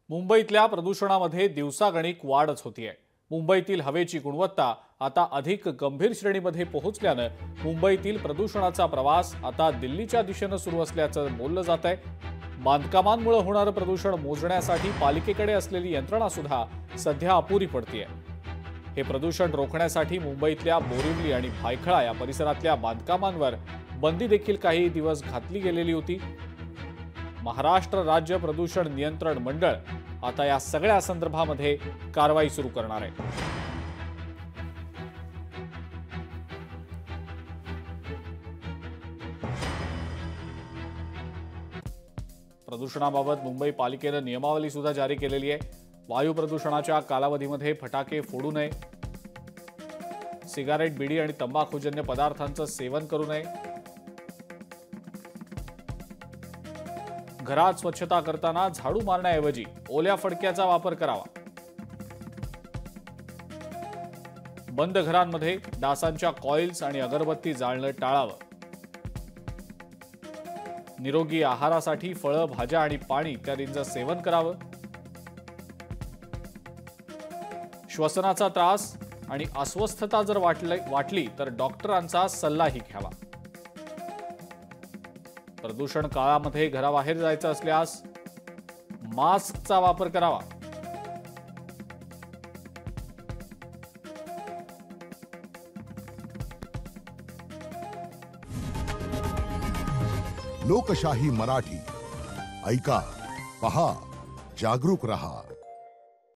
मुंबईतल्या प्रदूषणामध्ये दिवसागणिक वाढच होतीये। मुंबईतील हवेची गुणवत्ता आता अधिक गंभीर श्रेणीमध्ये पोहोचल्यानं मुंबईतील प्रदूषणाचा प्रवास आता दिल्लीच्या दिशेने सुरू असल्याचं बोललं जातंय। बांधकामांमुळे होणारं प्रदूषण मोजण्यासाठी पालिकेकडे असलेली यंत्रणा सुद्धा सध्या अपुरी पडतीये। हे प्रदूषण रोखण्यासाठी मुंबईतल्या बोरिवली आणि भायखळा या परिसरातल्या बांधकामांवर बंदी देखील काही दिवस घातली गेलेली होती। महाराष्ट्र राज्य प्रदूषण नियंत्रण मंडळ आता या सगळ्या संदर्भामध्ये कारवाई सुरू करणार आहे। प्रदूषणाबाबत मुंबई पालिकेने नियमावली सुद्धा जारी केलेली आहे। वायू प्रदूषणाच्या कालावधीमध्ये फटाके फोडू नये, सिगारेट, बिडी आणि तंबाखूजन्य पदार्थांचं सेवन करू नये, घरात स्वच्छता करताना झाडू मारण्याऐवजी ओल्या फडक्याचा वापर करावा, बंद घरांमध्ये डासांच्या कॉइल्स आणि अगरबत्ती जाळणं टाळावं, निरोगी आहारासाठी फळं, भाज्या आणि पाणी इत्यादींचं सेवन करावं, श्वसनाचा त्रास आणि अस्वस्थता जर वाटली तर डॉक्टरांचा सल्लाही घ्यावा। प्रदूषण काळामध्ये घराबाहेर जायचं असल्यास मास्कचा वापर करावा। लोकशाही मराठी ऐका, पहा, जागरूक रहा।